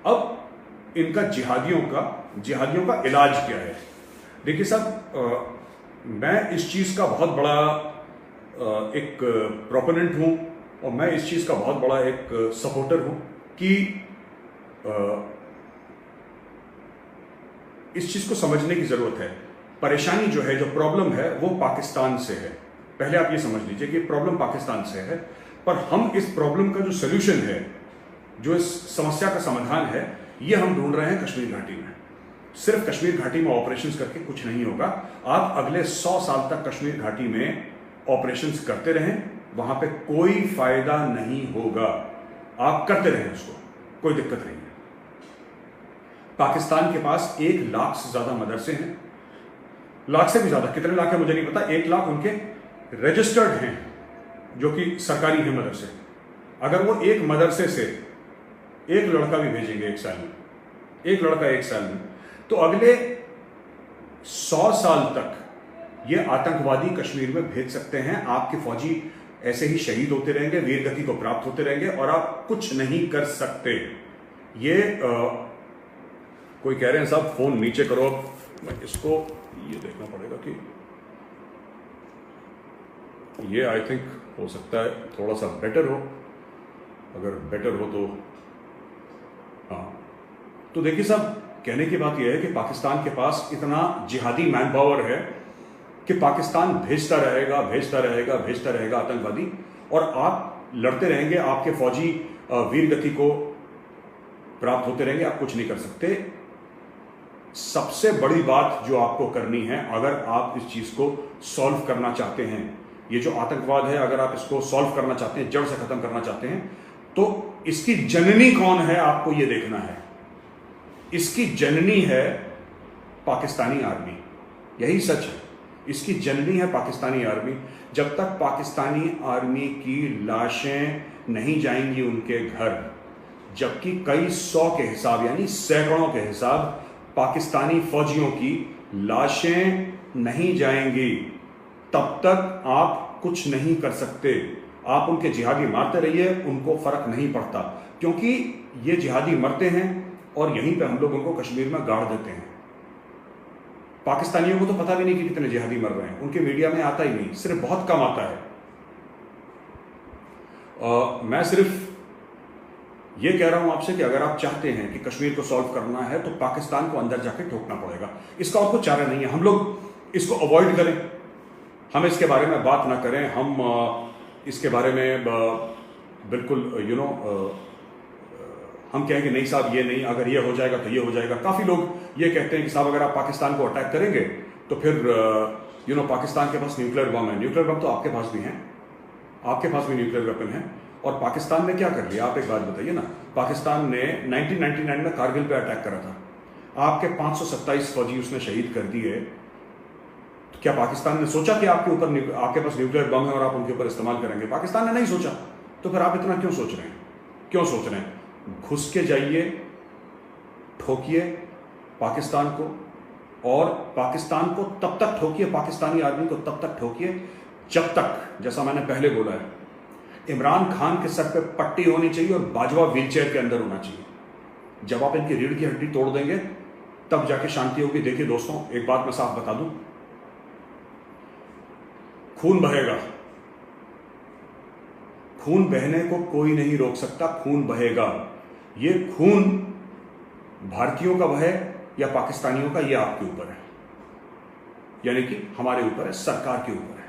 अब इनका जिहादियों का इलाज क्या है? देखिए साहब, मैं इस चीज़ का बहुत बड़ा एक प्रोपोनेंट हूँ और मैं इस चीज़ का बहुत बड़ा एक सपोर्टर हूँ कि इस चीज़ को समझने की ज़रूरत है। परेशानी जो है, जो प्रॉब्लम है, वो पाकिस्तान से है। पहले आप ये समझ लीजिए कि प्रॉब्लम पाकिस्तान से है, पर हम इस प्रॉब्लम का जो सोल्यूशन है, जो इस समस्या का समाधान है, ये हम ढूंढ रहे हैं कश्मीर घाटी में। सिर्फ कश्मीर घाटी में ऑपरेशंस करके कुछ नहीं होगा। आप अगले 100 साल तक कश्मीर घाटी में ऑपरेशंस करते रहें, वहां पे कोई फायदा नहीं होगा। आप करते रहें उसको, कोई दिक्कत नहीं है। पाकिस्तान के पास 1 लाख से ज्यादा मदरसे हैं, लाख से भी ज्यादा, कितने लाख है मुझे नहीं पता, 1 लाख उनके रजिस्टर्ड हैं जो कि सरकारी हैं मदरसे। अगर वो एक मदरसे से एक लड़का भी भेजेंगे 1 साल में, एक लड़का 1 साल में, तो अगले 100 साल तक ये आतंकवादी कश्मीर में भेज सकते हैं। आपके फौजी ऐसे ही शहीद होते रहेंगे, वीरगति को प्राप्त होते रहेंगे और आप कुछ नहीं कर सकते। ये कोई कह रहे हैं साहब फोन नीचे करो, मैं इसको ये देखना पड़ेगा कि ये आई थिंक हो सकता है थोड़ा सा बेटर हो। अगर बेटर हो तो हाँ, तो देखिए साहब, कहने की बात यह है कि पाकिस्तान के पास इतना जिहादी मैन पावर है कि पाकिस्तान भेजता रहेगा आतंकवादी, और आप लड़ते रहेंगे, आपके फौजी वीरगति को प्राप्त होते रहेंगे, आप कुछ नहीं कर सकते। सबसे बड़ी बात जो आपको करनी है, अगर आप इस चीज को सॉल्व करना चाहते हैं, ये जो आतंकवाद है, अगर आप इसको सॉल्व करना चाहते हैं, जड़ से खत्म करना चाहते हैं, तो इसकी जननी कौन है आपको यह देखना है। इसकी जननी है पाकिस्तानी आर्मी, यही सच है। इसकी जननी है पाकिस्तानी आर्मी। जब तक पाकिस्तानी आर्मी की लाशें नहीं जाएंगी उनके घर, जबकि कई 100 के हिसाब यानी सैकड़ों के हिसाब पाकिस्तानी फौजियों की लाशें नहीं जाएंगी, तब तक आप कुछ नहीं कर सकते। आप उनके जिहादी मारते रहिए, उनको फर्क नहीं पड़ता, क्योंकि ये जिहादी मरते हैं और यहीं पे हम लोग उनको कश्मीर में गाड़ देते हैं। पाकिस्तानियों को तो पता भी नहीं कि कितने जिहादी मर रहे हैं, उनके मीडिया में आता ही नहीं, सिर्फ बहुत कम आता है। मैं सिर्फ ये कह रहा हूं आपसे कि अगर आप चाहते हैं कि कश्मीर को सॉल्व करना है, तो पाकिस्तान को अंदर जाके ठोकना पड़ेगा। इसका और कुछ चारा नहीं है। हम लोग इसको अवॉइड करें, हम इसके बारे में बात ना करें, हम इसके बारे में बिल्कुल हम कहेंगे नहीं साहब ये नहीं, अगर ये हो जाएगा तो ये हो जाएगा। काफी लोग ये कहते हैं कि साहब अगर आप पाकिस्तान को अटैक करेंगे तो फिर पाकिस्तान के पास न्यूक्लियर बम है। न्यूक्लियर बम तो आपके पास भी हैं, आपके पास भी न्यूक्लियर वेपन है। और पाकिस्तान ने क्या कर लिया, आप एक बात बताइए ना। पाकिस्तान ने 1999 में कारगिल पे अटैक करा था, आपके 527 फौजी उसने शहीद कर दिए। तो क्या पाकिस्तान ने सोचा कि आपके पास न्यूक्लियर बम है और आप उनके ऊपर इस्तेमाल करेंगे? पाकिस्तान ने नहीं सोचा। तो फिर आप इतना क्यों सोच रहे हैं, क्यों सोच रहे हैं? घुस के जाइए, ठोकिए पाकिस्तान को, और पाकिस्तान को तब तक ठोकिए, पाकिस्तानी आर्मी को तब तक ठोकिए जब तक, जैसा मैंने पहले बोला है, इमरान खान के सर पे पट्टी होनी चाहिए और बाजवा व्हीलचेयर के अंदर होना चाहिए। जब आप इनकी रीढ़ की हड्डी तोड़ देंगे तब जाके शांति होगी। देखिए दोस्तों, एक बात मैं साफ बता दूं, खून बहेगा, खून बहने को कोई नहीं रोक सकता, खून बहेगा। ये खून भारतीयों का बहे या पाकिस्तानियों का, ये आपके ऊपर है, यानी कि हमारे ऊपर है, सरकार के ऊपर है।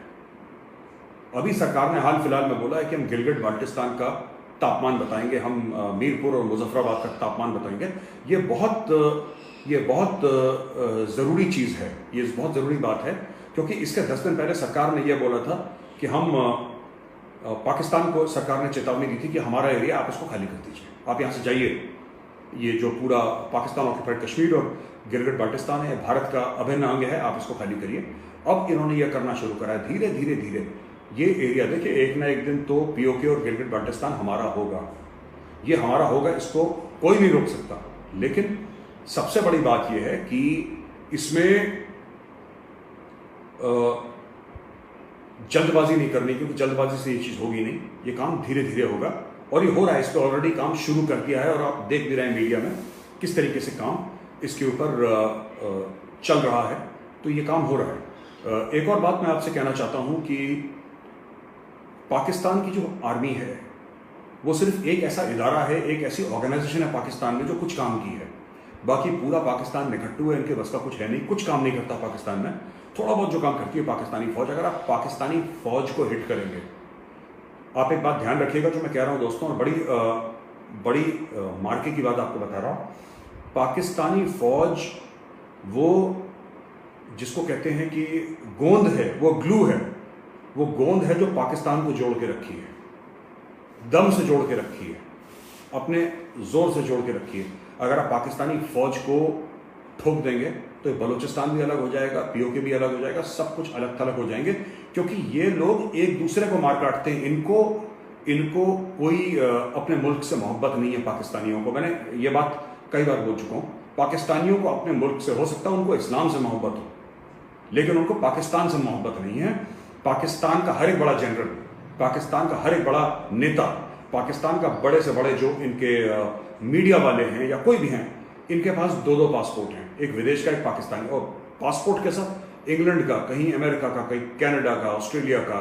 अभी सरकार ने हाल फिलहाल में बोला है कि हम गिलगिट बाल्टिस्तान का तापमान बताएंगे, हम मीरपुर और मुजफ्फराबाद का तापमान बताएंगे। ये बहुत ज़रूरी चीज़ है, ये बहुत ज़रूरी बात है, क्योंकि इसके 10 दिन पहले सरकार ने यह बोला था कि हम पाकिस्तान को, सरकार ने चेतावनी दी थी कि हमारा एरिया आप इसको खाली कर दीजिए, आप यहाँ से जाइए। ये जो पूरा पाकिस्तान ऑक्यूपाइड कश्मीर और गिलगिट बाल्टिस्तान है, भारत का अभिन्न अंग है, आप इसको खाली करिए। अब इन्होंने यह करना शुरू करा है, धीरे धीरे धीरे ये एरिया, देखिए एक ना एक दिन तो पीओके और गिलगिट बाल्टिस्तान हमारा होगा, ये हमारा होगा, इसको कोई नहीं रोक सकता। लेकिन सबसे बड़ी बात यह है कि इसमें जल्दबाजी नहीं करनी, क्योंकि जल्दबाजी से ये चीज़ होगी नहीं, ये काम धीरे धीरे होगा। और ये हो रहा है, इस पर ऑलरेडी काम शुरू कर दिया है और आप देख भी रहे हैं मीडिया में किस तरीके से काम इसके ऊपर चल रहा है। तो ये काम हो रहा है। एक और बात मैं आपसे कहना चाहता हूं कि पाकिस्तान की जो आर्मी है वो सिर्फ एक ऐसा इदारा है, एक ऐसी ऑर्गेनाइजेशन है पाकिस्तान में जो कुछ काम की है। बाकी पूरा पाकिस्तान निकट्टू है, इनके बस का कुछ है नहीं, कुछ काम नहीं करता पाकिस्तान में। थोड़ा बहुत जो काम करती है पाकिस्तानी फौज, अगर आप पाकिस्तानी फौज को हिट करेंगे, आप एक बात ध्यान रखिएगा जो मैं कह रहा हूं दोस्तों, और बड़ी मार्के की बात आपको बता रहा हूं। पाकिस्तानी फौज वो जिसको कहते हैं कि गोंद है, वो ग्लू है, वो गोंद है जो पाकिस्तान को जोड़ के रखी है, दम से जोड़ के रखी है, अपने जोर से जोड़ के रखी है। अगर आप पाकिस्तानी फौज को ठोक देंगे तो बलूचिस्तान भी अलग हो जाएगा, पीओके भी अलग हो जाएगा, सब कुछ अलग थलग हो जाएंगे, क्योंकि ये लोग एक दूसरे को मार काटते हैं। इनको कोई अपने मुल्क से मोहब्बत नहीं है पाकिस्तानियों को। मैंने ये बात कई बार बोल चुका हूं, पाकिस्तानियों को अपने मुल्क से हो सकता है उनको इस्लाम से मोहब्बत हो, लेकिन उनको पाकिस्तान से मोहब्बत नहीं है। पाकिस्तान का हर एक बड़ा जनरल, पाकिस्तान का हर एक बड़ा नेता, पाकिस्तान का बड़े से बड़े जो इनके मीडिया वाले हैं या कोई भी हैं, इनके पास दो दो पासपोर्ट हैं, एक विदेश का, एक पाकिस्तानी। और पासपोर्ट कैसा? इंग्लैंड का, कहीं अमेरिका का, कहीं कनाडा का, ऑस्ट्रेलिया का,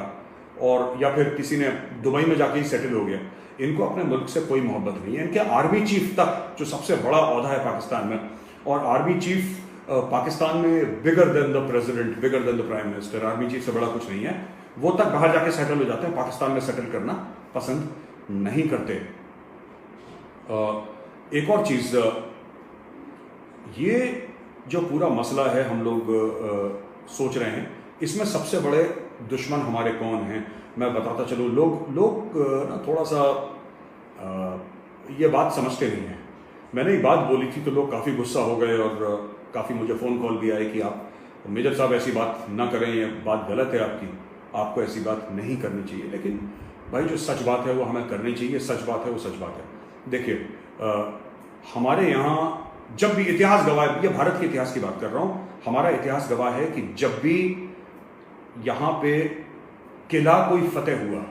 और या फिर किसी ने दुबई में जाके ही सेटल हो गया। इनको अपने मुल्क से कोई मोहब्बत नहीं है। इनके आर्मी चीफ तक, जो सबसे बड़ा ओहदा है पाकिस्तान में, और आर्मी चीफ पाकिस्तान में bigger than the president, bigger than the prime minister, army chief से बड़ा कुछ नहीं है, वो तक बाहर जाके सेटल हो जाते हैं, पाकिस्तान में सेटल करना पसंद नहीं करते। एक और चीज, ये जो पूरा मसला है हम लोग सोच रहे हैं, इसमें सबसे बड़े दुश्मन हमारे कौन हैं मैं बताता चलूँ। लोग ना थोड़ा सा ये बात समझते नहीं हैं। मैंने एक बात बोली थी तो लोग काफ़ी गुस्सा हो गए और काफ़ी मुझे फ़ोन कॉल भी आए कि आप मेजर साहब ऐसी बात ना करें, ये बात गलत है आपकी, आपको ऐसी बात नहीं करनी चाहिए। लेकिन भाई जो सच बात है वो हमें करनी चाहिए, सच बात है वो सच बात है। देखिए हमारे यहाँ जब भी इतिहास गवाह है, ये भारत के इतिहास की बात कर रहा हूँ, हमारा इतिहास गवाह है कि जब भी यहाँ पे किला कोई फतेह हुआ,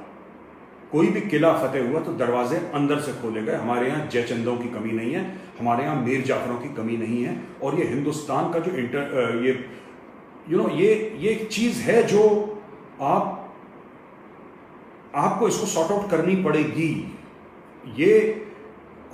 कोई भी किला फतेह हुआ, तो दरवाजे अंदर से खोले गए। हमारे यहाँ जयचंदों की कमी नहीं है, हमारे यहाँ मीर जाफरों की कमी नहीं है। और ये हिंदुस्तान का जो ये एक चीज है जो आपको इसको सॉर्ट आउट करनी पड़ेगी। ये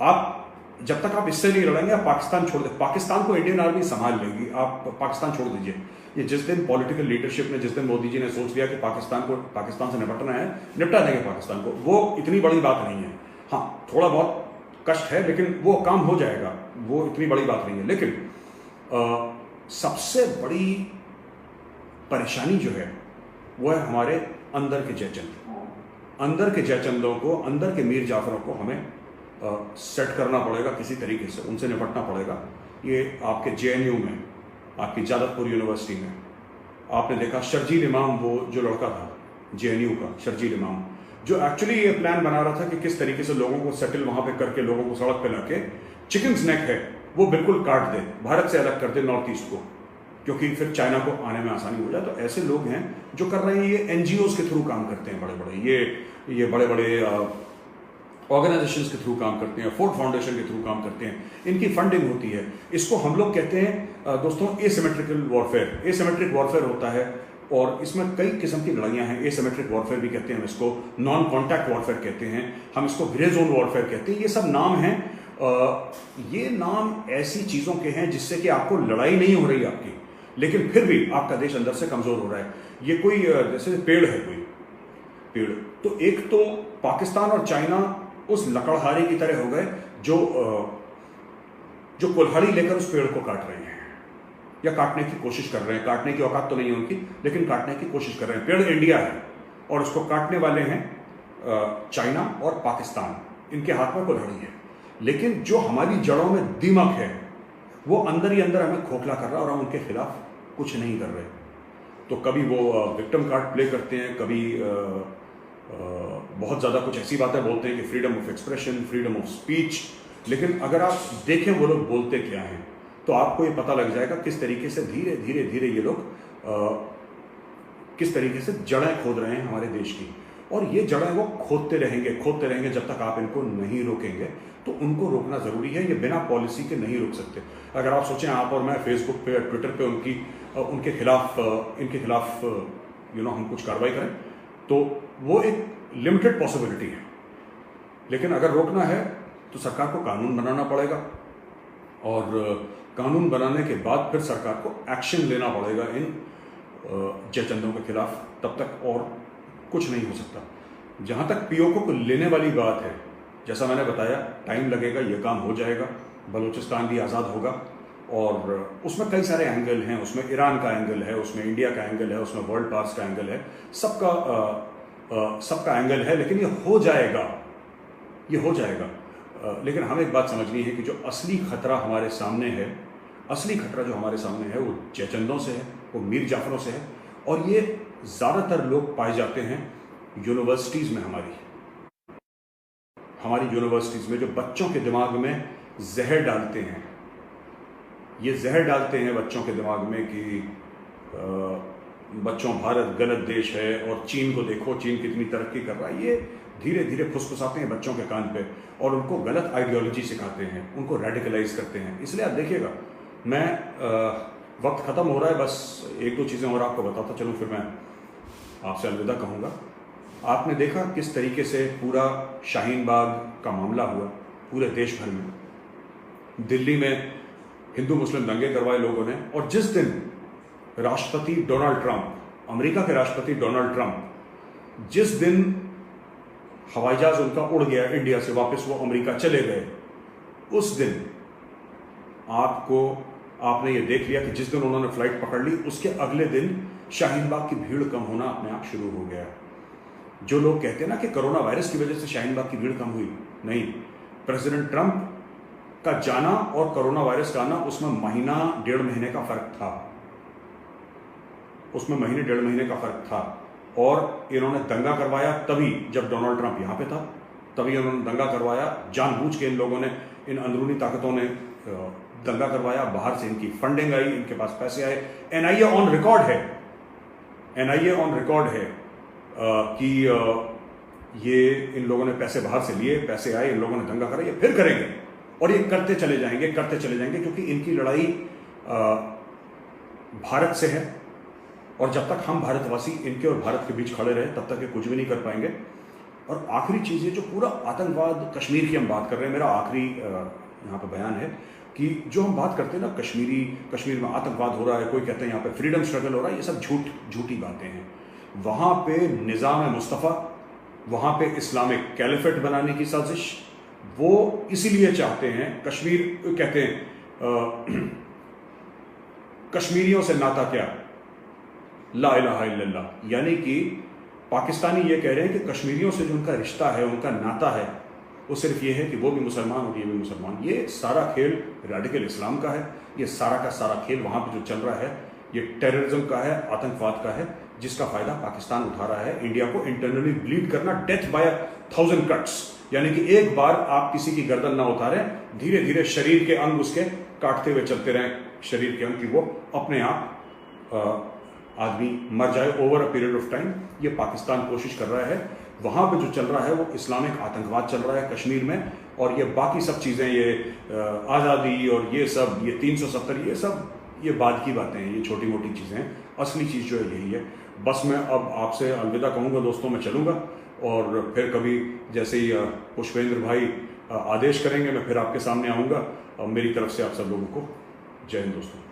आप जब तक आप इससे नहीं लड़ेंगे, आप पाकिस्तान छोड़ दे, पाकिस्तान को इंडियन आर्मी संभाल लेगी, आप पाकिस्तान छोड़ दीजिए। ये जिस दिन पॉलिटिकल लीडरशिप ने, जिस दिन मोदी जी ने सोच लिया कि पाकिस्तान से निपटना है, निपटा देंगे पाकिस्तान को। वो इतनी बड़ी बात नहीं है। हाँ, थोड़ा बहुत कष्ट है लेकिन वो काम हो जाएगा, वो इतनी बड़ी बात नहीं है। लेकिन सबसे बड़ी परेशानी जो है वो है हमारे अंदर के जयचंद। अंदर के जयचंदों को, अंदर के मीर जाफरों को हमें सेट करना पड़ेगा किसी तरीके से, उनसे निपटना पड़ेगा। ये आपके जेएनयू में, आपकी जादवपुर यूनिवर्सिटी में आपने देखा शर्जील इमाम, वो जो लड़का था जेएनयू का, शर्जील इमाम, जो एक्चुअली ये प्लान बना रहा था कि किस तरीके से लोगों को सेटल वहां पे करके, लोगों को सड़क पे लाके चिकन्स नेक है वो बिल्कुल काट दे, भारत से अलग कर दे नॉर्थ ईस्ट को, क्योंकि फिर चाइना को आने में आसानी हो जाए। तो ऐसे लोग हैं जो कर रहे हैं, ये एनजीओज के थ्रू काम करते हैं, बड़े बड़े ये बड़े बड़े ऑर्गेनाइजेशंस के थ्रू काम करते हैं, फोर्ड फाउंडेशन के थ्रू काम करते हैं, इनकी फंडिंग होती है। इसको हम लोग कहते हैं दोस्तों एसिमेट्रिकल वॉरफेयर। एसिमेट्रिक वॉरफेयर होता है और इसमें कई किस्म की लड़ाइयाँ हैं। एसिमेट्रिक वॉरफेयर भी कहते हैं हम इसको, नॉन कॉन्टैक्ट वॉरफेयर कहते हैं, हम इसको ग्रे जोन वॉरफेयर कहते हैं। ये सब नाम हैं, ये नाम ऐसी चीज़ों के हैं जिससे कि आपको लड़ाई नहीं हो रही आपकी, लेकिन फिर भी आपका देश अंदर से कमज़ोर हो रहा है। ये कोई जैसे पेड़ है, कोई पेड़, तो एक तो पाकिस्तान और चाइना उस लकड़हारे की तरह हो गए जो कुल्हाड़ी लेकर उस पेड़ को काट रहे हैं या काटने की कोशिश कर रहे हैं। काटने की औकात तो नहीं है उनकी, लेकिन काटने की कोशिश कर रहे हैं। पेड़ इंडिया है और उसको काटने वाले हैं चाइना और पाकिस्तान, इनके हाथ में कुल्हाड़ी है। लेकिन जो हमारी जड़ों में दीमक है वो अंदर ही अंदर हमें खोखला कर रहा है और हम उनके खिलाफ कुछ नहीं कर रहे। तो कभी वो विक्टिम कार्ड प्ले करते हैं, कभी बहुत ज़्यादा कुछ ऐसी बातें बोलते हैं कि freedom of expression, freedom of speech, लेकिन अगर आप देखें वो लोग बोलते क्या हैं तो आपको ये पता लग जाएगा किस तरीके से धीरे धीरे धीरे ये लोग किस तरीके से जड़ें खोद रहे हैं हमारे देश की। और ये जड़ें वो खोदते रहेंगे जब तक आप इनको नहीं रोकेंगे। तो उनको रोकना ज़रूरी है, ये बिना पॉलिसी के नहीं रोक सकते। अगर आप सोचें आप और मैं फेसबुक पे ट्विटर पे इनके खिलाफ हम कुछ कार्रवाई करें, तो वो एक लिमिटेड पॉसिबिलिटी है। लेकिन अगर रोकना है तो सरकार को कानून बनाना पड़ेगा, और कानून बनाने के बाद फिर सरकार को एक्शन लेना पड़ेगा इन जयचंदों के खिलाफ। तब तक और कुछ नहीं हो सकता। जहाँ तक पीओके को लेने वाली बात है, जैसा मैंने बताया, टाइम लगेगा, ये काम हो जाएगा। बलूचिस्तान भी आज़ाद होगा, और उसमें कई सारे एंगल हैं। उसमें ईरान का एंगल है, उसमें इंडिया का एंगल है, उसमें वर्ल्ड पावर्स का एंगल है, सबका एंगल है। लेकिन ये हो जाएगा। लेकिन हमें एक बात समझनी है कि जो असली खतरा हमारे सामने है, वो जयचंदों से है, वो मीर जाफरों से है। और ये ज़्यादातर लोग पाए जाते हैं यूनिवर्सिटीज़ में। हमारी यूनिवर्सिटीज़ में जो बच्चों के दिमाग में जहर डालते हैं, ये जहर डालते हैं बच्चों के दिमाग में कि बच्चों, भारत गलत देश है, और चीन को देखो, चीन कितनी तरक्की कर रहा है। ये धीरे धीरे फुसफुसाते हैं बच्चों के कान पे, और उनको गलत आइडियोलॉजी सिखाते हैं, उनको रेडिकलाइज करते हैं। इसलिए आप देखिएगा, मैं वक्त ख़त्म हो रहा है, बस एक दो चीज़ें और आपको बताता चलूँ, फिर मैं आपसे अलविदा कहूँगा। आपने देखा किस तरीके से पूरा शाहीन बाग का मामला हुआ पूरे देश भर में। दिल्ली में हिंदू मुस्लिम दंगे करवाए लोगों ने, और जिस दिन राष्ट्रपति डोनाल्ड ट्रंप, अमेरिका के राष्ट्रपति डोनाल्ड ट्रंप, जिस दिन हवाई जहाज उनका उड़ गया इंडिया से, वापस वो अमेरिका चले गए, उस दिन आपने ये देख लिया कि जिस दिन उन्होंने फ्लाइट पकड़ ली, उसके अगले दिन शाहीन बाग की भीड़ कम होना अपने आप शुरू हो गया। जो लोग कहते हैं ना कि कोरोना वायरस की वजह से शाहीन बाग की भीड़ कम हुई, नहीं, प्रेसिडेंट ट्रंप का जाना और कोरोना वायरस का आना, उसमें महीना डेढ़ महीने का फर्क था। और इन्होंने दंगा करवाया तभी जब डोनाल्ड ट्रंप यहां पे था, तभी इन्होंने दंगा करवाया। जानबूझ के इन लोगों ने, इन अंदरूनी ताकतों ने दंगा करवाया। बाहर से इनकी फंडिंग आई, इनके पास पैसे आए। एनआईए ऑन रिकॉर्ड है कि ये इन लोगों ने पैसे बाहर से लिए, पैसे आए, इन लोगों ने दंगा करा, ये फिर करेंगे, और ये करते चले जाएंगे, क्योंकि इनकी लड़ाई भारत से है। और जब तक हम भारतवासी इनके और भारत के बीच खड़े रहे, तब तक ये कुछ भी नहीं कर पाएंगे। और आखिरी चीज़, ये जो पूरा आतंकवाद, कश्मीर की हम बात कर रहे हैं, मेरा आखिरी यहाँ पर बयान है कि जो हम बात करते हैं ना, कश्मीर में आतंकवाद हो रहा है, कोई कहते हैं यहाँ पे फ्रीडम स्ट्रगल हो रहा है, ये सब झूठी बातें हैं। वहाँ पे निज़ाम मुस्तफ़ा, वहाँ पे इस्लामिक कैलिफेट बनाने की साजिश, वो इसीलिए चाहते हैं। कश्मीर कहते हैं कश्मीरियों से नाता क्या, ला इलाहा इल्लल्लाह, यानी कि पाकिस्तानी ये कह रहे हैं कि कश्मीरियों से जो उनका रिश्ता है, उनका नाता है, वो सिर्फ ये है कि वो भी मुसलमान और ये भी मुसलमान। ये सारा खेल रेडिकल इस्लाम का है। ये सारा का सारा खेल वहाँ पे जो चल रहा है, ये टेररिज्म का है, आतंकवाद का है, जिसका फायदा पाकिस्तान उठा रहा है। इंडिया को इंटरनली ब्लीड करना, डेथ बाय 1000 कट्स, यानी कि एक बार आप किसी की गर्दन ना उतारें, धीरे धीरे शरीर के अंग उसके काटते हुए चलते रहें, शरीर के अंग की वो अपने आप आदमी मर जाए over a period of time. ये पाकिस्तान कोशिश कर रहा है। वहाँ पे जो चल रहा है वो इस्लामिक आतंकवाद चल रहा है कश्मीर में, और ये बाकी सब चीज़ें, ये आज़ादी और ये सब, ये 370, ये बाद की बातें हैं, ये छोटी मोटी चीज़ें हैं। असली चीज़ जो है यही है। बस मैं अब आपसे अलविदा कहूँगा दोस्तों, मैं चलूँगा, और फिर कभी जैसे ही पुष्पेंद्र भाई आदेश करेंगे, मैं फिर आपके सामने आऊँगा। मेरी तरफ से आप सब लोगों को जय हिंद दोस्तों।